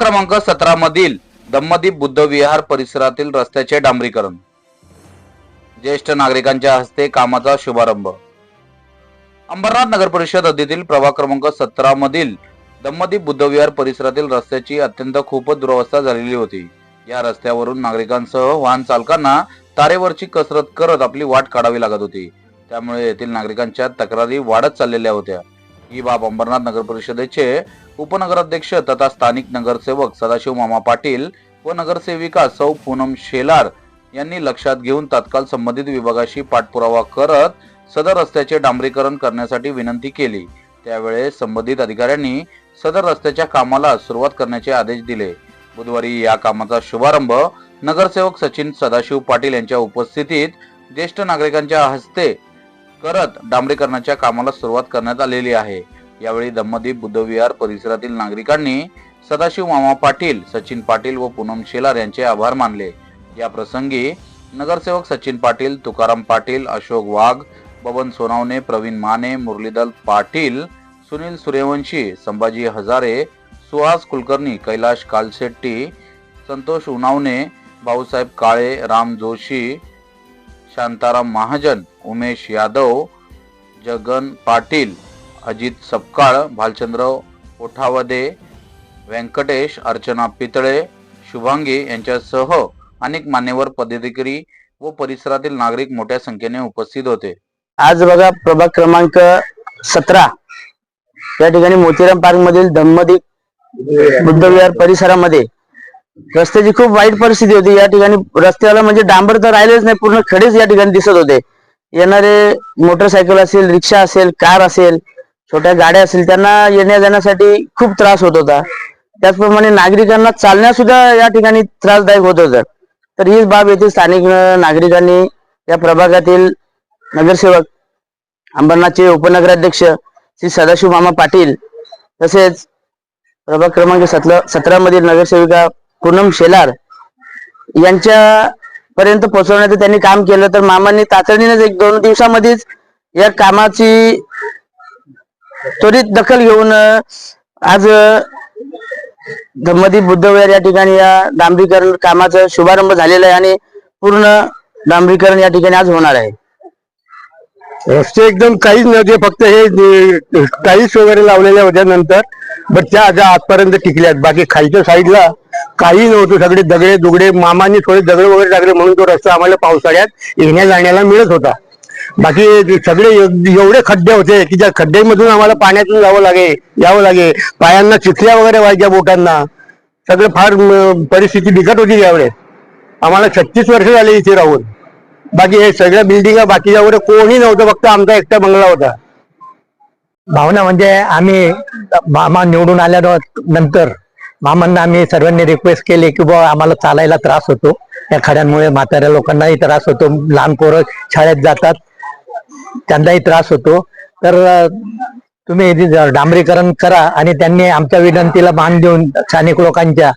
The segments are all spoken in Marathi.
क्रमांक 17 मधील दम्मदीप बुद्ध विहार परिसरातील रस्त्याचे डांबरीकरण, ज्येष्ठ नागरिकांच्या हस्ते कामाचा शुभारंभ। अंबरनाथ नगर परिषद हद्दीतील प्रभाग क्रमांक 17 मधील दम्मदीप बुद्ध विहार परिसरातील रस्त्याची अत्यंत खूपच दुरवस्था झालेली होती। या रस्त्यावरून नागरिकांसह वाहन चालकांना तारेवरची कसरत करत आपली वाट काढावी लागत होती। त्यामुळे येथील नागरिकांच्या तक्रारी वाढत चाललेल्या होत्या। ही बाब अंबरनाथ नगर परिषदेचे उपनगराध्यक्ष तथा स्थानिक नगरसेवक सदाशिव मामा पाटील व नगरसेविका सौ पूनम शेलार यांनी लक्षात घेऊन तात्काळ संबंधित विभागाशी पाठपुरावा करत सदर रस्त्याचे डांबरीकरण करण्यासाठी विनंती केली। त्यावेळेस संबंधित अधिकाऱ्यांनी सदर रस्त्याच्या कामाला सुरुवात करण्याचे आदेश दिले। बुधवारी या कामाचा शुभारंभ नगरसेवक सचिन सदाशिव पाटील यांच्या उपस्थितीत ज्येष्ठ नागरिकांच्या हस्ते करत डांबरीकरणाच्या कामाला सुरुवात करण्यात आलेली आहे। यावेळी दम्मदीप बुद्ध विहार परिसरातील नागरिकांनी सदाशिव मामा पाटील, सचिन पाटील व पूनम शेलार यांचे आभार मानले। या प्रसंगी नगरसेवक सचिन पाटील, तुकाराम पाटील, अशोक वाघ, बबन सोनावणे, प्रवीण माने, मुरलीधर पाटील, सुनील सूर्यवंशी, संभाजी हजारे, सुहास कुलकर्णी, कैलाश कालशेट्टी, संतोष उनावणे, भाऊसाहेब काळे, राम जोशी, शांताराम महाजन, उमेश यादव, जगन पाटील, अजित सपकाळ, भालचंद्र ओठावदे, व्यंकटेश, अर्चना पितळे, शुभांगी यांच्यासह अनेक मान्यवर पदाधिकारी व परिसरातील नागरिक मोठ्या संख्येने उपस्थित होते। आज बघा प्रभाग क्रमांक 17 या ठिकाणी मोतीराम पार्क मधील दम्मदीप बुद्ध विहार परिसरामध्ये रस्त्याची खूप वाईट परिस्थिती होती। या ठिकाणी रस्त्याला म्हणजे डांबर तर राहिलेच नाही, पूर्ण खडेच या ठिकाणी दिसत होते। येणारे मोटरसायकल असेल, रिक्षा असेल, कार असेल, छोट्या गाड्या असेल, त्यांना येण्या जाण्यासाठी खूप त्रास होत होता। त्याचप्रमाणे नागरिकांना चालण्यास सुद्धा या ठिकाणी त्रासदायक होत होतं। तर ही बाब येथे स्थानिक नागरिकांनी, या प्रभागातील नगरसेवक, अंबरनाथचे उपनगराध्यक्ष श्री सदाशिव मामा पाटील, तसेच प्रभाग क्रमांक 17 मधील नगरसेविका पूनम शेलार यांच्या पर्यंत पोहोचवण्याचं त्यांनी काम केलं। तर मामांनी तातडीनेच 1-2 दिवसामध्येच या कामाची त्वरित दखल घेऊन आज दम्मदीप बुद्ध विहार या ठिकाणी या डांबरीकरण कामाचा शुभारंभ झालेला आहे आणि पूर्ण डांबरीकरण या ठिकाणी आज होणार आहे। रस्ते एकदम काहीच नव्हते, फक्त हे टाईल्स वगैरे लावलेल्या होत्या नंतर, पण त्या आजपर्यंत टिकल्यात। बाकी खालच्या साईडला काही नव्हतं, सगळे दगडे दुगडे। मामांनी थोडे दगड वगैरे टाकले म्हणून तो रस्ता आम्हाला पावसाळ्यात येण्या जाण्याला मिळत होता। बाकी सगळे एवढे खड्डे होते की त्या खड्ड्यामधून आम्हाला पाण्यातून यावं लागे। पायांना चिखल्या वगैरे व्हायच्या, बोटांना। सगळं फार परिस्थिती बिकट होती त्यावेळेस। आम्हाला 36 वर्ष झाले इथे राहून। बाकी हे सगळ्या बिल्डिंगा बाकीच्यावर कोणी नव्हतं, फक्त आमचा एकटा बंगला होता। भावना म्हणजे आम्ही मामा निवडून आल्यानंतर मामांना आम्ही सर्वांनी रिक्वेस्ट केली की बुवा आम्हाला चालायला त्रास होतो, या खड्यांमुळे म्हाताऱ्या लोकांनाही त्रास होतो, लहान पोरं शाळेत जातात त्यांनाही त्रास होतो, तर तुम्ही डांबरीकरण करा। आणि त्यांनी आमच्या विनंतीला मान देऊन स्थानिक लोकांच्या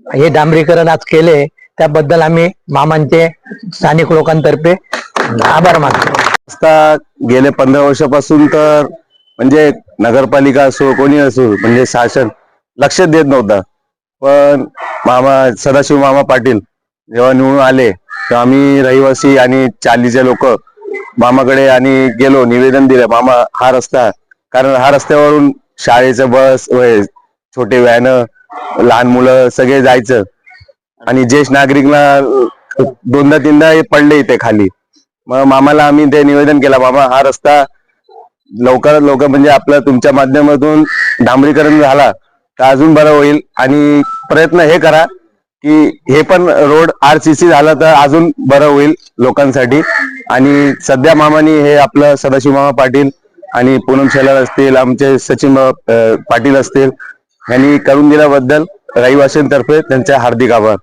हे डांबरीकरण आज केले, त्याबद्दल आम्ही मामांचे स्थानिक लोकांतर्फे आभार मानतो। गेले 15 वर्षापासून तर म्हणजे नगरपालिका असो, कोणी असो, म्हणजे शासन लक्ष देत नव्हतं। पण सदाशिव मामा पाटील जेव्हा निवडून आले तेव्हा आम्ही रहिवासी आणि चालीचे लोक मामाकडे आणि गेलो, निवेदन दिलं, मामा हा रस्ता, कारण हा रस्त्यावरून शाळेचं बस, छोटे व्हॅन, लहान मुलं सगळे जायचं आणि ज्येष्ठ नागरिकला 2दा-3दा पडले इथे खाली। मग मामाला आम्ही ते निवेदन केलं, मामा हा रस्ता लवकरात लवकर म्हणजे आपलं तुमच्या माध्यमातून डांबरीकरण झाला तर अजून बरं होईल, आणि प्रयत्न हे करा की हे पण रोड RCC झाला तर अजून बरं होईल लोकांसाठी। आणि सध्या मामानी हे आपलं सदाशिव मामा पाटील आणि पूनम शेलार असतील, आमचे सचिन पाटील असतील, यांनी करून दिल्याबद्दल रहिवासींतर्फे त्यांचे हार्दिक आभार।